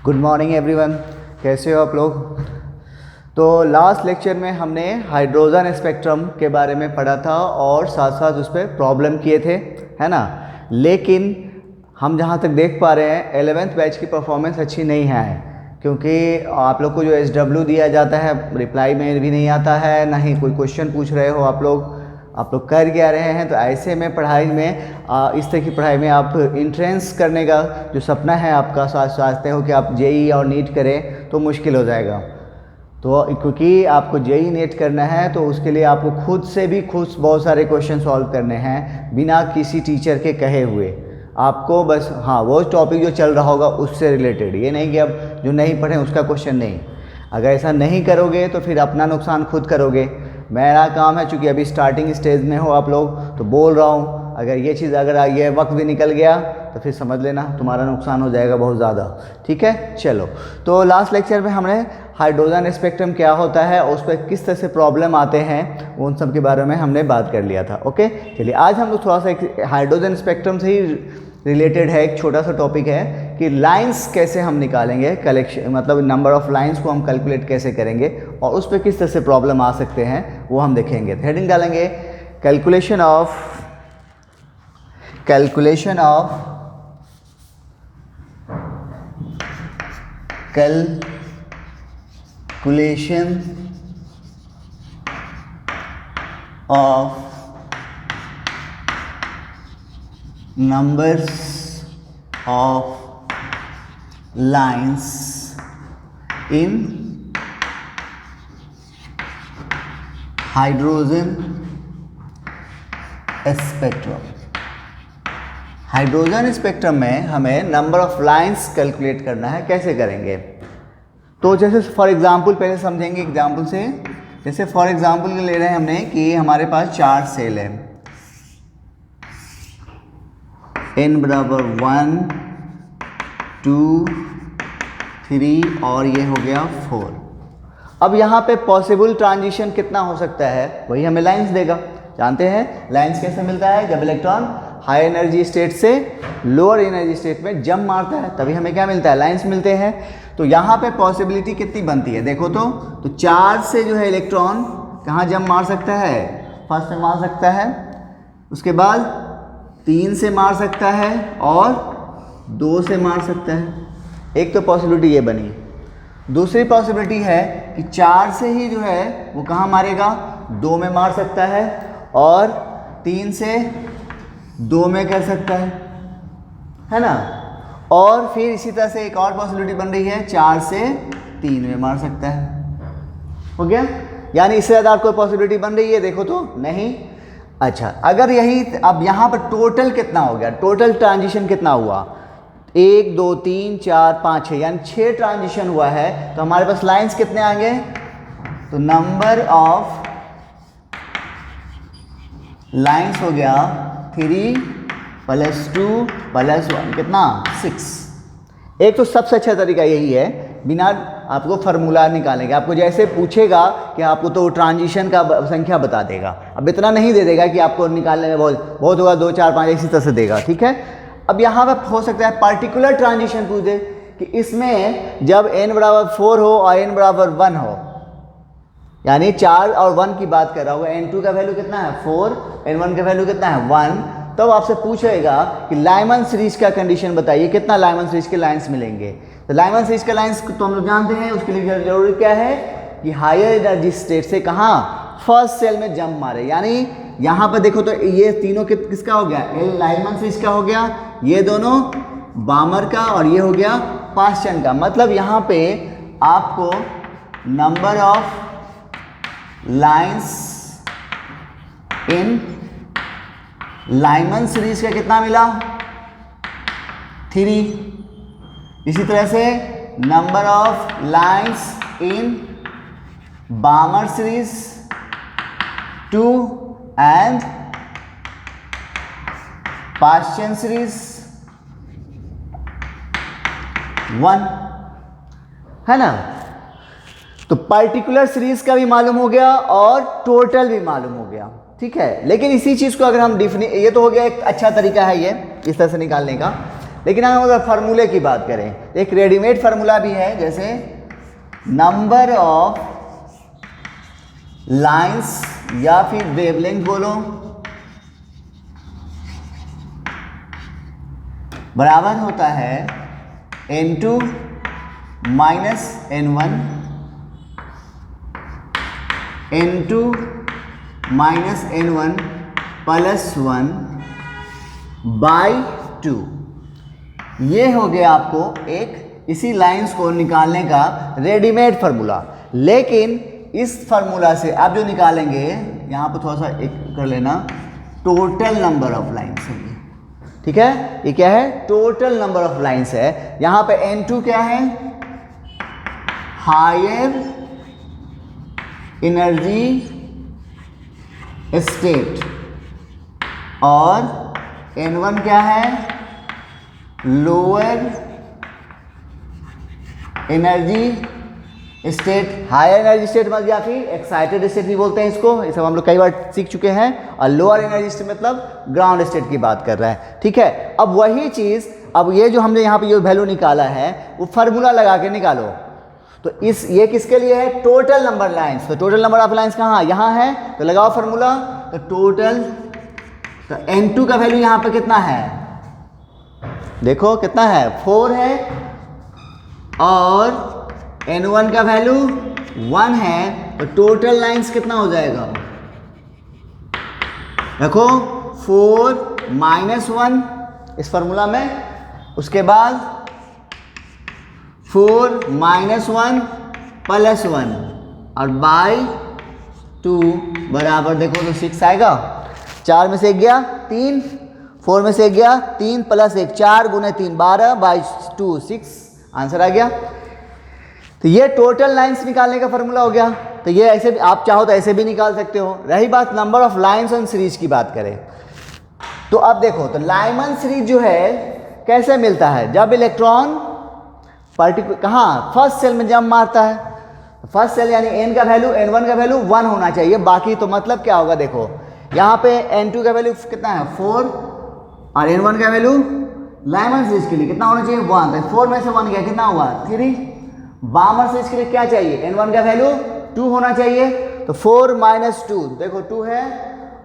Good morning everyone, कैसे हो आप लोग। तो लास्ट लेक्चर में हमने हाइड्रोजन स्पेक्ट्रम के बारे में पढ़ा था और साथ साथ उस पर प्रॉब्लम किए थे, है ना। लेकिन हम जहाँ तक देख पा रहे हैं 11th बैच की परफॉर्मेंस अच्छी नहीं है, क्योंकि आप लोग को जो SW दिया जाता है रिप्लाई में भी नहीं आता है, ना ही कोई क्वेश्चन पूछ रहे हो आप लोग कर क्या रहे हैं। तो ऐसे में पढ़ाई में इस तरह की पढ़ाई में आप इंट्रेंस करने का जो सपना है आपका, सोचते हो कि आप JEE और नीट करें तो मुश्किल हो जाएगा। तो क्योंकि आपको JEE नीट करना है तो उसके लिए आपको खुद से भी बहुत सारे क्वेश्चन सॉल्व करने हैं बिना किसी टीचर के कहे हुए। आपको बस वो टॉपिक जो चल रहा होगा उससे रिलेटेड, ये नहीं कि अब जो नहीं पढ़ें उसका क्वेश्चन नहीं। अगर ऐसा नहीं करोगे तो फिर अपना नुकसान खुद करोगे। मेरा काम है, चूँकि अभी स्टार्टिंग स्टेज में हो आप लोग, तो बोल रहा हूँ। अगर ये चीज़ अगर ये वक्त भी निकल गया तो फिर समझ लेना तुम्हारा नुकसान हो जाएगा बहुत ज़्यादा, ठीक है। चलो, तो लास्ट लेक्चर में हमने हाइड्रोजन स्पेक्ट्रम क्या होता है, उस पर किस तरह से प्रॉब्लम आते हैं, उन सब के बारे में हमने बात कर लिया था। ओके, चलिए आज हम लोग थोड़ा सा हाइड्रोजन स्पेक्ट्रम से ही रिलेटेड है, एक छोटा सा टॉपिक है कि लाइंस कैसे हम निकालेंगे, कलेक्शन मतलब नंबर ऑफ लाइंस को हम कैलकुलेट कैसे करेंगे और उस पर किस तरह से प्रॉब्लम आ सकते हैं वो हम देखेंगे। हेडिंग डालेंगे calculation of numbers of lines in hydrogen spectrum। Hydrogen spectrum में हमें नंबर ऑफ लाइंस कैलकुलेट करना है, कैसे करेंगे। तो जैसे फॉर एग्जांपल पहले समझेंगे एग्जांपल से। जैसे फॉर एग्जांपल ले रहे हैं हमने कि हमारे पास 4 सेल है, n बराबर 1 2 3 और ये हो गया 4। अब यहाँ पे पॉसिबल ट्रांजिशन कितना हो सकता है वही हमें लाइंस देगा। जानते हैं लाइंस कैसे मिलता है, जब इलेक्ट्रॉन हाई एनर्जी स्टेट से लोअर एनर्जी स्टेट में जंप मारता है तभी हमें क्या मिलता है, लाइंस मिलते हैं। तो यहाँ पे पॉसिबिलिटी कितनी बनती है देखो तो 4 से जो है इलेक्ट्रॉन कहाँ जंप मार सकता है, फर्स्ट में मार सकता है, उसके बाद 3 से मार सकता है और 2 से मार सकता है। एक तो पॉसिबिलिटी ये बनी। दूसरी पॉसिबिलिटी है कि 4 से ही जो है वो कहाँ मारेगा, 2 में मार सकता है और 3 से 2 में कर सकता है ना। और फिर इसी तरह से एक और पॉसिबिलिटी बन रही है, 4 से 3 में मार सकता है। हो गया, यानी इससे ज़्यादा कोई पॉसिबिलिटी बन रही है देखो तो नहीं। अच्छा, अगर यही अब यहाँ पर टोटल कितना हो गया, टोटल ट्रांजिशन कितना हुआ, 1 2 3 4 5 6, यानी 6 ट्रांजिशन हुआ है। तो हमारे पास लाइंस कितने आएंगे, तो नंबर ऑफ लाइंस हो गया 3 + 2 + 1 कितना 6। एक तो सबसे अच्छा तरीका यही है, बिना आपको फार्मूला निकालेंगे। आपको जैसे पूछेगा कि आपको तो ट्रांजिशन का संख्या बता देगा, अब इतना नहीं दे देगा कि आपको निकालने में बहुत होगा, 2 4 5 इसी तरह से देगा, ठीक है। अब यहाँ पर हो सकता है पार्टिकुलर ट्रांजिशन पूछ दे कि इसमें जब n बराबर 4 हो और n बराबर 1 हो, यानी 4 और 1 की बात कर रहा होगा, n2 का वैल्यू कितना है 4, n1 का वैल्यू कितना है 1, तब आपसे पूछेगा कि लाइमन सीरीज का कंडीशन बताइए, कितना लाइमन सीरीज के लाइंस मिलेंगे। तो लाइमन सीरीज के लाइंस तो हम लोग जानते हैं, उसके लिए जरूरी क्या है कि हायर एनर्जी स्टेट से कहाँ, फर्स्ट सेल में जंप मारे। यानी यहाँ पर देखो तो ये तीनों किसका हो गया, लाइमन सीरीज का हो गया, ये दोनों बामर का और ये हो गया पास्चन का। मतलब यहाँ पे आपको number of lines in Lyman series का कितना मिला 3। इसी तरह से number of lines in बामर series 2 and Paschen series 1, है ना। तो पर्टिकुलर सीरीज का भी मालूम हो गया और टोटल भी मालूम हो गया, ठीक है। लेकिन इसी चीज को अगर हम ये तो हो गया एक अच्छा तरीका है ये इस तरह से निकालने का। लेकिन हम अगर फार्मूले की बात करें, एक रेडीमेड फार्मूला भी है, जैसे नंबर ऑफ लाइंस या फिर वेवलेंथ बोलो बराबर होता है n2 minus n1, n2 minus n1 plus 1 by 2। ये हो गया आपको एक इसी लाइंस को निकालने का रेडीमेड फार्मूला। लेकिन इस फार्मूला से आप जो निकालेंगे, यहाँ पर थोड़ा सा एक कर लेना, टोटल नंबर ऑफ लाइंस है ये, ठीक है। ये क्या है? टोटल नंबर ऑफ लाइंस है। यहाँ पे n2 क्या है? हायर एनर्जी स्टेट, और n1 क्या है? Lower energy state. Higher energy state मतलब या फिर एक्साइटेड स्टेट भी बोलते हैं इसको, ये सब हम लोग कई बार सीख चुके हैं। और लोअर एनर्जी स्टेट मतलब ग्राउंड स्टेट की बात कर रहा है, ठीक है। अब वही चीज़, अब ये जो हमने यहाँ पे ये वैल्यू निकाला है वो फार्मूला लगा के निकालो। तो ये किसके लिए है? Total number lines. तो टोटल नंबर ऑफ लाइंस कहाँ? यहाँ है, तो लगाओ फार्मूला। तो टोटल, तो n2 का वैल्यू यहाँ पे कितना है? देखो कितना है? 4 है, और n1 का वैल्यू 1 है, तो टोटल लाइंस कितना हो जाएगा? देखो 4 माइनस 1 इस फार्मूला में, उसके बाद 4 माइनस 1 प्लस 1 और बाई 2 बराबर, देखो तो 6 आएगा। 4 में से 1 गया 3, 4 में से 1 गया 3 प्लस 1, 4 गुने 3 12 बाई 2 6, आंसर आ गया। तो ये टोटल लाइंस निकालने का फॉर्मूला हो गया। तो ये ऐसे भी आप चाहो तो ऐसे भी निकाल सकते हो। रही बात number of lines on series की बात करें, तो अब देखो, तो लाइमन सीरीज जो है कैसे मिलता है? जब इलेक्ट्रॉन पार्टिकल कहाँ फर्स्ट सेल में जंप मारता है, फर्स्ट सेल यानी n का वैल्यू, n1 का वैल्यू 1 होना चाहिए, बाकी तो मतलब क्या होगा? देखो यहाँ पे n2 का वैल्यू कितना है? 4, और n1 का वैल्यू लाइमन सीरीज के लिए कितना होना चाहिए? 1। तो 4 में से 1 गया, कितना हुआ? 3। बामर सीरीज के लिए क्या चाहिए? n1 का वैल्यू 2 होना चाहिए, तो 4 माइनस 2, देखो 2 है,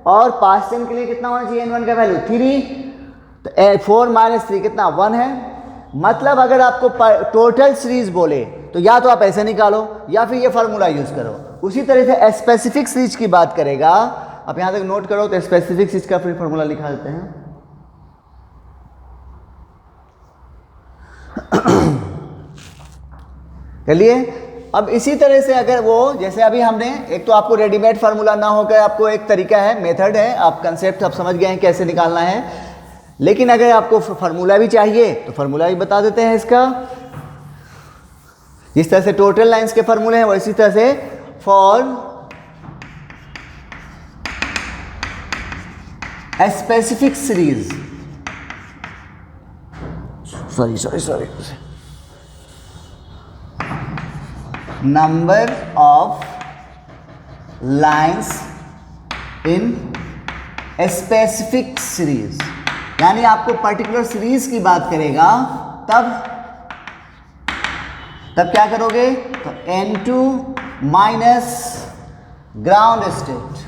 और पास्टन के लिए कितना होना चाहिए? n1 का वैल्यू 3, तो 4 माइनस 3 कितना? 1 है। मतलब अगर आपको टोटल सीरीज बोले तो या तो आप ऐसे निकालो या फिर ये फार्मूला यूज करो। उसी तरह से स्पेसिफिक सीरीज की बात करेगा, आप यहां तक नोट करो, तो स्पेसिफिक सीरीज का फिर फार्मूला लिखा देते हैं। चलिए, अब इसी तरह से अगर वो जैसे अभी हमने एक तो आपको रेडीमेड फार्मूला ना होकर आपको एक तरीका है, मेथड है, आप कंसेप्ट आप समझ गए हैं कैसे निकालना है। लेकिन अगर आपको फार्मूला भी चाहिए तो फार्मूला भी बता देते हैं इसका। जिस तरह से टोटल लाइंस के फार्मूले हैं वैसी तरह से for a specific series, sorry number of lines in a specific series, यानी आपको पर्टिकुलर सीरीज की बात करेगा, तब क्या करोगे? तो n2 minus ground state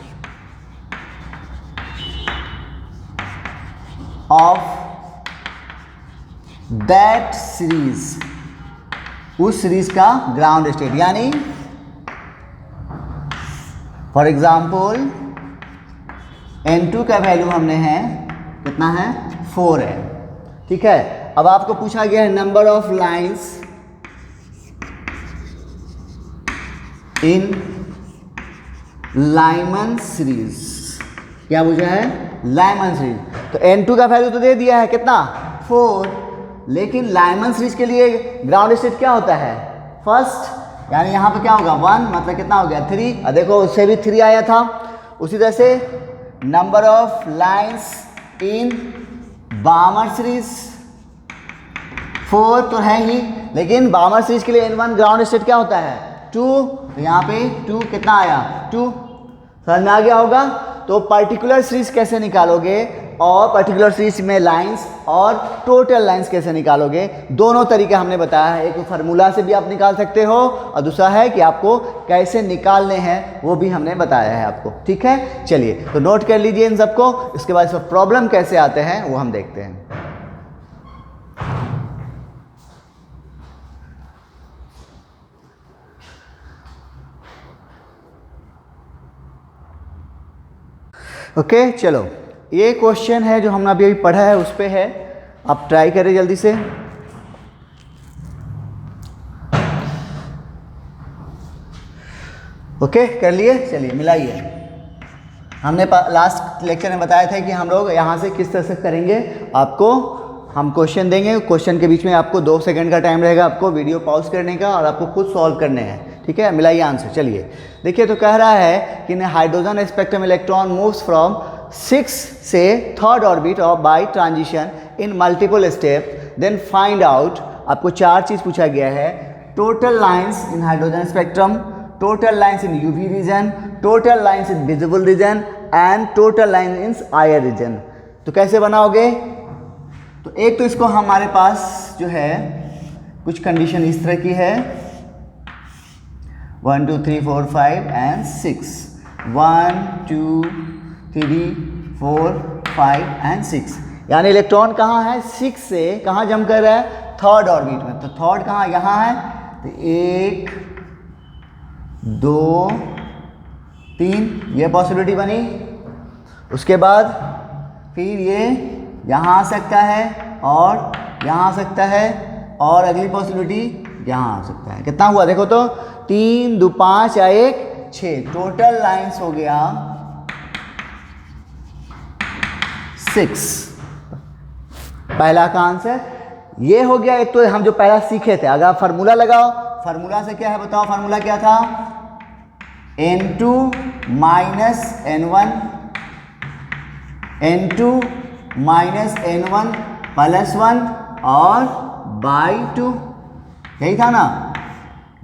of that series, उस सीरीज का ग्राउंड स्टेट, यानी फॉर एग्जाम्पल n2 का वैल्यू हमने है कितना है? 4 है, ठीक है। अब आपको पूछा गया है number of lines in Lyman series, क्या पूछा है? Lyman series. तो n2 का वैल्यू तो दे दिया है कितना? 4, लेकिन लाइमन सीरीज के लिए ग्राउंड स्टेट क्या होता है? फर्स्ट, यानी यहाँ पे क्या होगा? 1, मतलब कितना हो गया? 3। और देखो उससे भी 3 आया था। उसी तरह से number of lines in बामर series 4 तो है ही, लेकिन बामर सीरीज के लिए n1 ग्राउंड स्टेट क्या होता है? 2। तो यहाँ पे 2 कितना आया? 2। समझ में आ गया होगा। तो पर्टिकुलर सीरीज कैसे निकालोगे? और पर्टिकुलर सीरीज में लाइंस और टोटल लाइंस कैसे निकालोगे, दोनों तरीके हमने बताया है। एक तो फार्मूला से भी आप निकाल सकते हो और दूसरा है कि आपको कैसे निकालने हैं वो भी हमने बताया है आपको। ठीक है, चलिए तो नोट कर लीजिए इन सबको। इसके बाद इसमें प्रॉब्लम कैसे आते हैं वो हम देखते हैं। ओके चलो, ये क्वेश्चन है जो हमने अभी पढ़ा है उस पे है, आप ट्राई करें जल्दी से। ओके कर लिए, चलिए मिलाइए। हमने लास्ट लेक्चर में बताया था कि हम लोग यहाँ से किस तरह से करेंगे। आपको हम क्वेश्चन देंगे, क्वेश्चन के बीच में आपको 2 सेकंड का टाइम रहेगा आपको वीडियो पॉज करने का और आपको खुद सॉल्व करने हैं। ठीक है, मिलाइए आंसर। चलिए देखिए, तो कह रहा है कि hydrogen spectrum electron moves from 6 से 3rd ऑर्बिट और by transition in multiple step, then find out. आपको 4 चीज़ पूछा गया है। Total lines in hydrogen spectrum, total lines in UV region, total lines in visible region and total lines in IR region. तो कैसे बनाओगे? तो एक तो इसको हमारे पास जो है कुछ कंडीशन इस तरह की है, 1 2 3 4 5 एंड 6, 1 2 3 4 5 एंड 6, यानी इलेक्ट्रॉन कहाँ है? 6 से कहाँ जंप कर रहा है? 3rd ऑर्बिट में। तो 3rd कहाँ? यहाँ है। तो 1 2 3 ये पॉसिबिलिटी बनी। उसके बाद फिर ये यहाँ आ सकता है और यहाँ आ सकता है और अगली पॉसिबिलिटी यहाँ आ सकता है। कितना हुआ देखो तो, 3 2 5 या 1 6, टोटल लाइंस हो गया 6। पहला का आंसर ये हो गया। एक तो हम जो पहला सीखे थे, अगर आप फार्मूला लगाओ, फार्मूला से क्या है बताओ? फार्मूला क्या था? N2 minus N1, N2 minus N1 plus 1 और बाई 2, यही था ना।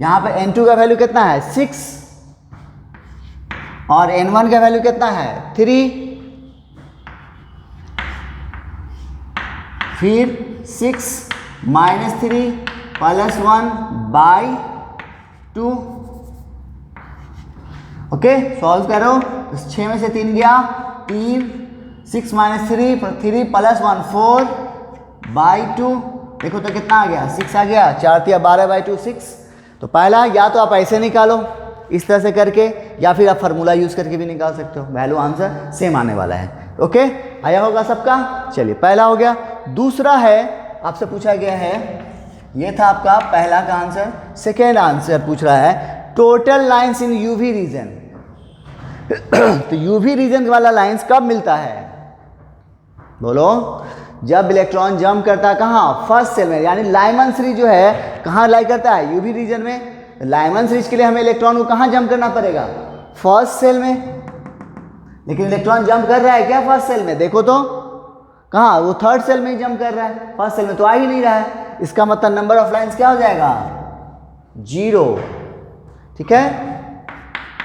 यहाँ पे N2 का वैल्यू कितना है? 6 और N1 का वैल्यू कितना है? 3। फिर 6 minus 3 plus 1 by 2। Okay, solve करो। 6 में से 3 गया, 3, 6 माइनस 3 प्लस 1 4 बाई 2। देखो तो कितना आ गया? 6 आ गया। 4 3 12 बाई 2 6। तो पहला या तो आप ऐसे निकालो इस तरह से करके, या फिर आप फार्मूला यूज करके भी निकाल सकते हो। वैल्यू आंसर सेम आने वाला है। ओके, आया होगा सबका। चलिए पहला हो गया। दूसरा है, आपसे पूछा गया है, ये था आपका पहला का आंसर। सेकेंड आंसर पूछ रहा है total lines in UV region. तो यूवी रीजन वाला लाइंस कब मिलता है? बोलो, जब इलेक्ट्रॉन जंप करता है कहाँ? फर्स्ट सेल में, यानी लाइमन सीरीज जो है कहाँ लाई करता है? यूवी रीजन में। लाइमन सीरीज के लिए हमें इलेक्ट्रॉन को कहाँ जंप करना पड़ेगा? फर्स्ट सेल में। लेकिन इलेक्ट्रॉन जंप कर रहा है क्या फर्स्ट सेल में? देखो तो कहाँ? वो 3rd सेल में ही जंप कर रहा है, फर्स्ट सेल में तो आ ही नहीं रहा है। इसका मतलब नंबर ऑफ लाइंस क्या हो जाएगा? 0। ठीक है।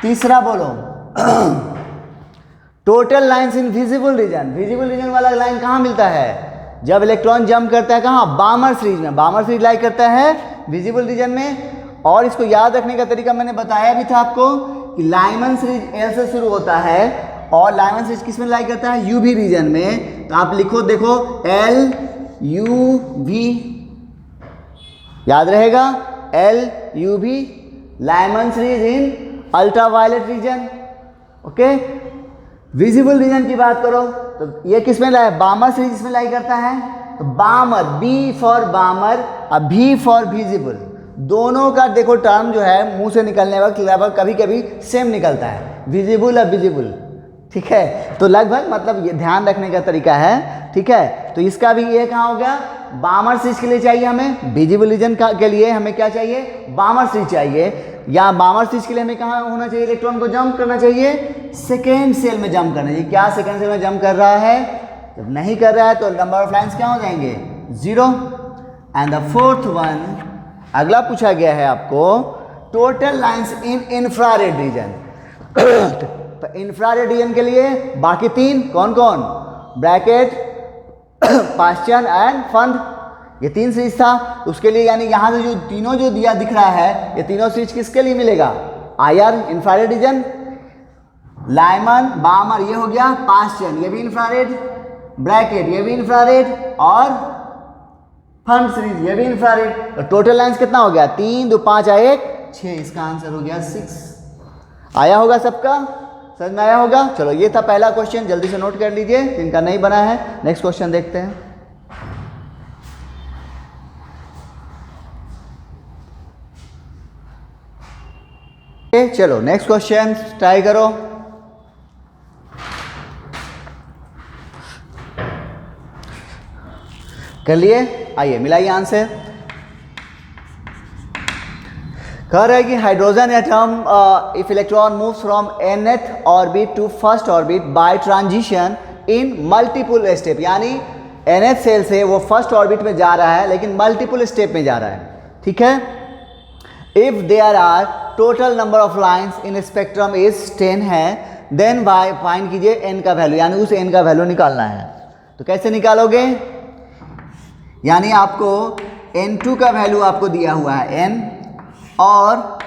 तीसरा बोलो, total lines in visible reason. Visible region वाला लाइन कहाँ मिलता है? जब इलेक्ट्रॉन जंप करता है कहाँ? बामर सीरीज में। बामर सीरीज लाई करता है विजिबल रीजन में। और इसको याद रखने का तरीका मैंने बताया भी था आपको कि लाइमन सीरीज एल से शुरू होता है और लाइमन सीरीज किस में लाई करता है? यूवी रीजन में। तो आप लिखो, देखो L U V, याद रहेगा L U V, Lyman series in ultraviolet region. Okay, visible region की बात करो तो ये किस में लाई? बामर सीरीज इसमें लाई करता है। तो बामर, B फॉर बामर और V फॉर विजिबल, दोनों का देखो टर्म जो है मुंह से निकलने वक्त लगभग कभी कभी सेम निकलता है, विजिबल और विजिबल। ठीक है, तो लगभग मतलब ये ध्यान रखने का तरीका है। ठीक है, तो इसका भी ये कहाँ हो गया? बामर सीरीज के लिए चाहिए हमें, विजिबल रीजन के लिए हमें क्या चाहिए? बामर सीरीज चाहिए। या बामर सीरीज के लिए हमें कहाँ होना चाहिए? इलेक्ट्रॉन को जंप करना चाहिए, सेकेंड सेल में जंप करना चाहिए। क्या सेकेंड सेल में जंप कर रहा है? जब नहीं कर रहा है तो नंबर ऑफ लाइंस क्या हो जाएंगे? 0। एंड द फोर्थ वन, अगला पूछा गया है आपको टोटल लाइंस इन इंफ्रारेड रीजन। तो इंफ्रारेड रीजन के लिए बाकी 3 कौन कौन? ब्रैकेट, पास्चन एंड फंड, ये 3 सीरीज था। उसके लिए यानी यहाँ से जो तीनों जो दिया दिख रहा है, ये तीनों सीरीज किसके लिए मिलेगा? आईआर इंफ्रारेड रीजन, लाइमन बामर ये हो गया पास्चन, ये भी इंफ्रारेड, ब्रैकेट ये भी इंफ्रारेड, और फंड सीरीज ये भी इंफ्रारेड। तो टोटल लाइंस कितना हो गया? 3 2 5 आए 1 6, इसका आंसर हो गया 6। आया होगा सबका, समझ में आया होगा? चलो ये था पहला क्वेश्चन, जल्दी से नोट कर लीजिए जिनका नहीं बना है। नेक्स्ट क्वेश्चन देखते हैं। चलो नेक्स्ट क्वेश्चन ट्राई करो। कर लिए? आइए मिलाइए आंसर। कह रहा है कि hydrogen atom if electron moves from nth orbit to first orbit by transition in multiple step, यानी nth सेल से वो फर्स्ट ऑर्बिट में जा रहा है लेकिन मल्टीपल स्टेप में जा रहा है, ठीक है। If there are total number of lines in spectrum is 10 है, देन बाय फाइंड कीजिए n का वैल्यू, यानी उस n का वैल्यू निकालना है। तो कैसे निकालोगे? यानी आपको n2 का वैल्यू आपको दिया हुआ है n, और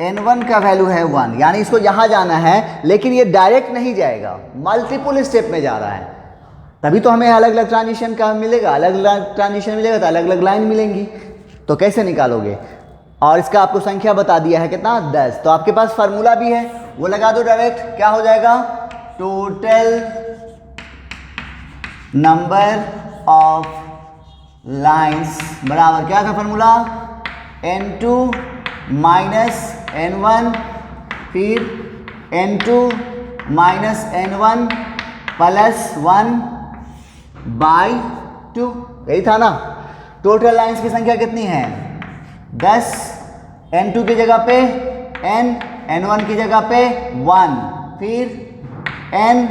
n1 का वैल्यू है 1, यानी इसको यहाँ जाना है, लेकिन ये डायरेक्ट नहीं जाएगा, मल्टीपल स्टेप में जा रहा है। तभी तो हमें अलग अलग ट्रांजिशन का मिलेगा, अलग अलग ट्रांजिशन मिलेगा तो अलग अलग लाइन मिलेंगी। तो कैसे निकालोगे? और इसका आपको संख्या बता दिया है कितना? 10। तो आपके पास फार्मूला भी है, वो लगा दो डायरेक्ट। क्या हो जाएगा? टोटल नंबर ऑफ लाइंस बराबर क्या था फार्मूला? n2 माइनस n1, फिर n2 minus n1 plus 1 by 2, यही था ना। टोटल लाइंस की संख्या कितनी है? 10, n2 की जगह पे n, n1 की जगह पे 1, फिर n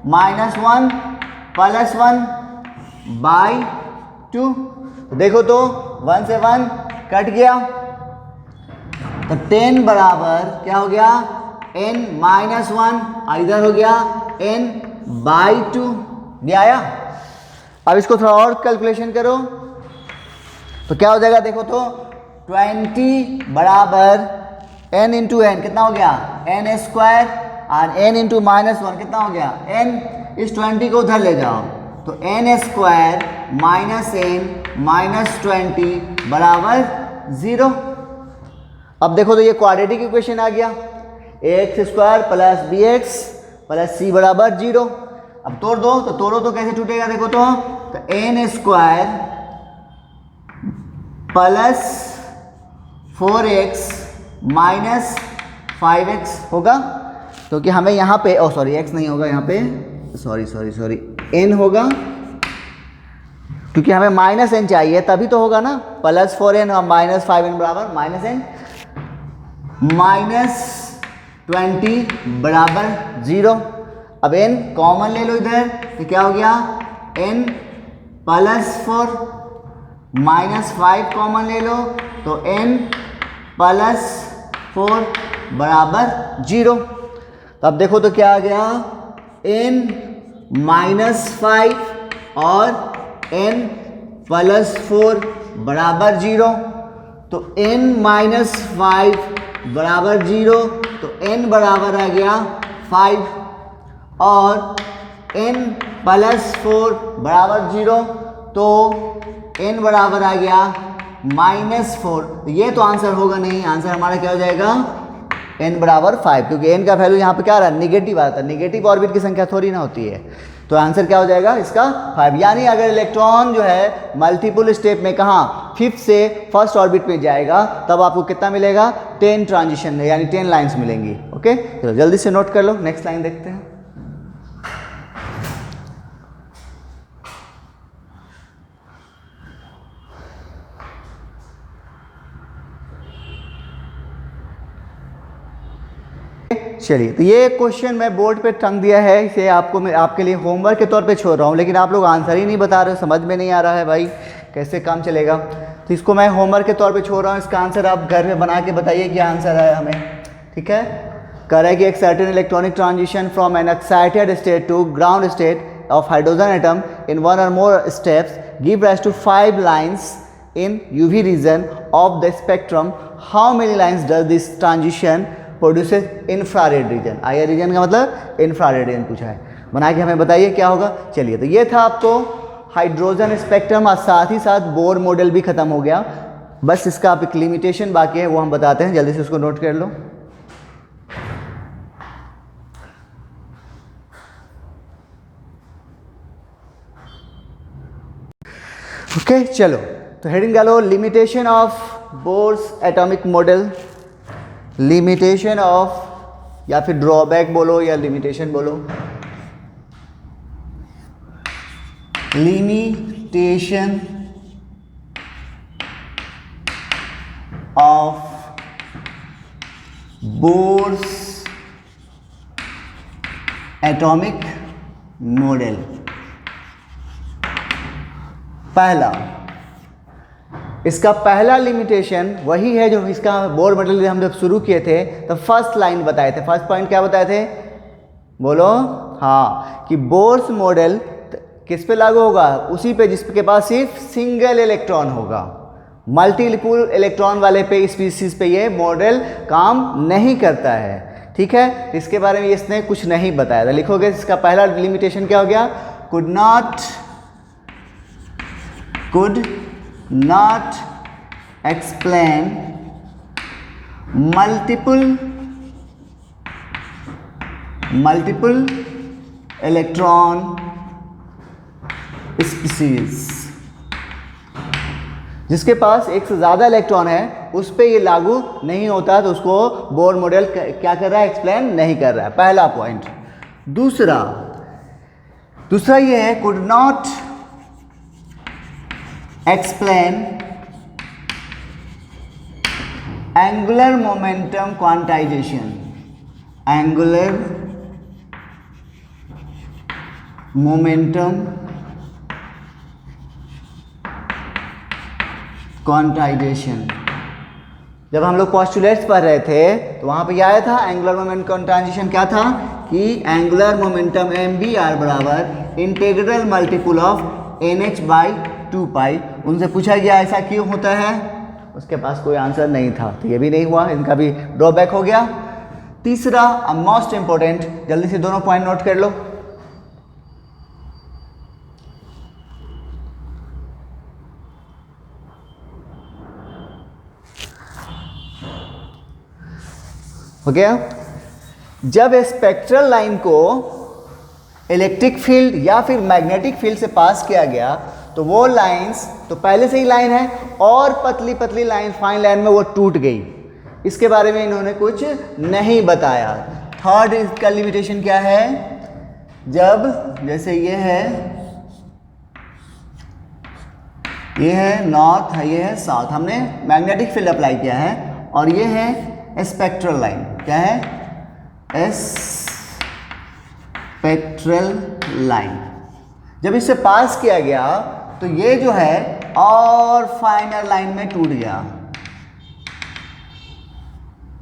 माइनस 1 प्लस 1 बाई 2। देखो तो 1 से 1 कट गया, तो 10 बराबर क्या हो गया? n माइनस 1, इधर हो गया n बाई 2, ये आया। अब इसको थोड़ा और कैलकुलेशन करो तो क्या हो जाएगा? देखो तो 20 बराबर n इंटू एन कितना हो गया? n स्क्वायर, और n इंटू माइनस 1 कितना हो गया? n। इस 20 को उधर ले जाओ तो n square minus n minus 20 बराबर 0। अब देखो तो ये क्वाड्रेटिक इक्वेशन आ गया, ax square plus bx plus c बराबर 0। अब तोड़ दो, तो तोड़ो तो कैसे टूटेगा? देखो तो n square plus 4x minus 5x होगा, क्योंकि हमें यहाँ पे सॉरी x नहीं होगा, यहाँ पे सॉरी n होगा, क्योंकि हमें माइनस n चाहिए तभी तो होगा ना। प्लस 4n और माइनस 5n बराबर माइनस n, माइनस 20 बराबर 0। अब n कॉमन ले लो इधर, तो क्या हो गया? n प्लस 4 माइनस 5 कॉमन ले लो तो n प्लस 4 बराबर 0। तो अब देखो तो क्या आ गया? n माइनस 5 और n प्लस 4 बराबर 0। तो n माइनस 5 बराबर 0, तो n बराबर आ गया 5, और n प्लस 4 बराबर 0, तो n बराबर आ गया माइनस 4। ये तो आंसर होगा नहीं, आंसर हमारा क्या हो जाएगा? n बराबर 5, क्योंकि n का वैल्यू यहाँ पे क्या आ रहा है? निगेटिव आ रहा था। निगेटिव ऑर्बिट की संख्या थोड़ी ना होती है, तो आंसर क्या हो जाएगा इसका? 5। यानी अगर इलेक्ट्रॉन जो है मल्टीपल स्टेप में कहाँ? 5th से फर्स्ट ऑर्बिट में जाएगा, तब आपको कितना मिलेगा? 10 ट्रांजिशन, यानी 10 लाइंस मिलेंगी। ओके, चलो जल्दी से नोट कर लो। नेक्स्ट लाइन देखते हैं। चलिए, तो ये क्वेश्चन मैं बोर्ड पे टंग दिया है, इसे आपको मैं आपके लिए होमवर्क के तौर पे छोड़ रहा हूँ, लेकिन आप लोग आंसर ही नहीं बता रहे हो, समझ में नहीं आ रहा है भाई, कैसे काम चलेगा। तो इसको मैं होमवर्क के तौर पे छोड़ रहा हूँ, इसका आंसर आप घर में बना के बताइए क्या आंसर है हमें, ठीक है। कह रहा है कि एक certain electronic transition from an excited state to ground state of hydrogen atom in one or more steps give rise to 5 lines in UV region of the spectrum. How many lines does this transition produces infrared region? IR region का मतलब infrared region पूछा है, बना के हमें बताइए क्या होगा। चलिए, तो ये था आपको हाइड्रोजन स्पेक्ट्रम और साथ ही साथ बोर मॉडल भी खत्म हो गया। बस इसका आप एक लिमिटेशन बाकी है, वो हम बताते हैं, जल्दी से उसको नोट कर लो। ओके, चलो तो हेडिंग डालो, limitation of Bohr's atomic model. Limitation of, या फिर ड्रॉबैक बोलो या लिमिटेशन बोलो। Limitation of Bohr's atomic model. पहला, इसका पहला लिमिटेशन वही है जो इसका बोर मॉडल हम जब शुरू किए थे तो फर्स्ट लाइन बताए थे। फर्स्ट पॉइंट क्या बताए थे, बोलो। हाँ, कि बोर्स मॉडल किस पे लागू होगा, उसी पे जिसके पास सिर्फ सिंगल इलेक्ट्रॉन होगा। मल्टीपल इलेक्ट्रॉन वाले पे स्पीसीज पे ये मॉडल काम नहीं करता है। ठीक है, इसके बारे में इसने कुछ नहीं बताया था। लिखोगे इसका पहला लिमिटेशन क्या हो गया, could not explain multiple electron species। जिसके पास एक से ज़्यादा इलेक्ट्रॉन है उस पर ये लागू नहीं होता, तो उसको बोर मॉडल क्या कर रहा है, एक्सप्लेन नहीं कर रहा है। पहला पॉइंट। दूसरा ये है could not explain angular momentum quantization. Angular momentum quantization. जब हम लोग पोस्टुलेट्स पढ़ रहे थे तो वहाँ पे आया था एंगुलर मोमेंटम क्वांटाइजेशन क्या था, कि एंगुलर मोमेंटम mvr बराबर इंटीग्रल मल्टीपल ऑफ nh/2π। उनसे पूछा गया ऐसा क्यों होता है, उसके पास कोई आंसर नहीं था, तो ये भी नहीं हुआ, इनका भी ड्रॉबैक हो गया। तीसरा मोस्ट इंपॉर्टेंट, जल्दी से दोनों पॉइंट नोट कर लो। हो गया, जब स्पेक्ट्रल लाइन को इलेक्ट्रिक फील्ड या फिर मैग्नेटिक फील्ड से पास किया गया तो वो लाइंस तो पहले से ही लाइन है और पतली पतली लाइन फाइन लाइन में वो टूट गई। इसके बारे में इन्होंने कुछ नहीं बताया। थर्ड इसका लिमिटेशन क्या है, जब जैसे ये है नॉर्थ है, ये है साउथ, हमने मैग्नेटिक फील्ड अप्लाई किया है, और ये है स्पेक्ट्रल लाइन। क्या है, स्पेक्ट्रल लाइन। जब इसे पास किया गया तो ये जो है और फाइनर लाइन में टूट गया।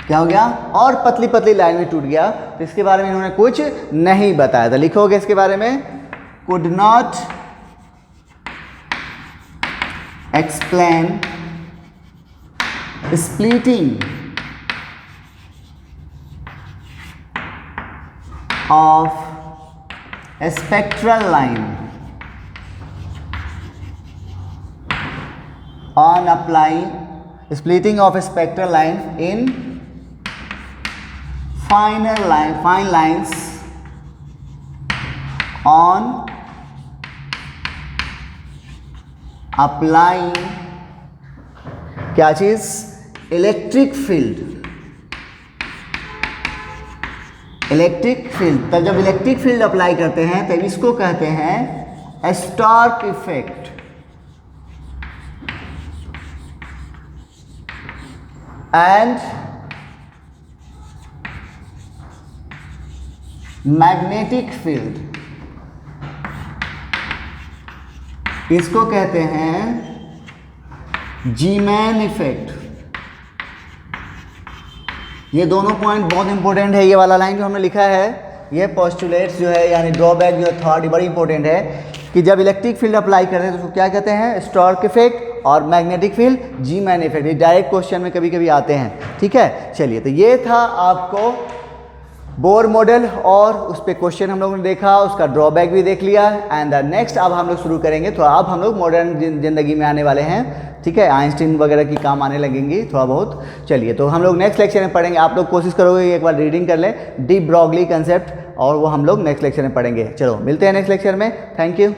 क्या हो गया, और पतली पतली लाइन में टूट गया। तो इसके बारे में इन्होंने कुछ नहीं बताया था। लिखोगे इसके बारे में, could not explain splitting of a spectral line on applying splitting of a spectral line in fine lines on applying क्या चीज, इलेक्ट्रिक फील्ड। इलेक्ट्रिक फील्ड, तब जब इलेक्ट्रिक फील्ड अप्लाई करते हैं तब इसको कहते हैं Stark effect. And magnetic field, इसको कहते हैं जीमैन इफेक्ट। ये दोनों पॉइंट बहुत इंपॉर्टेंट है। ये वाला लाइन जो हमने लिखा है ये पोस्टुलेट्स जो है यानी ड्रॉबैक जो है थर्ड बड़ी इंपॉर्टेंट है कि जब इलेक्ट्रिक फील्ड अप्लाई करते हैं तो उसको क्या कहते हैं, स्टोर्क इफेक्ट, और मैग्नेटिक फील्ड जी मैन इफेक्ट। ये डायरेक्ट क्वेश्चन में कभी कभी आते हैं, ठीक है। चलिए, तो ये था आपको बोर मॉडल और उस पर क्वेश्चन हम लोगों ने देखा, उसका ड्रॉबैक भी देख लिया। एंड द नेक्स्ट अब हम लोग शुरू करेंगे, थोड़ा अब हम लोग मॉडर्न ज़िंदगी में आने वाले हैं, ठीक है। आइंस्टीन वगैरह की काम आने लगेंगी थोड़ा बहुत। चलिए, तो हम लोग नेक्स्ट लेक्चर में पढ़ेंगे। आप लोग कोशिश करोगे एक बार रीडिंग कर लें डी ब्रॉगली कंसेप्ट, और वो हम लोग नेक्स्ट लेक्चर में पढ़ेंगे। चलो मिलते हैं नेक्स्ट लेक्चर में। Thank you.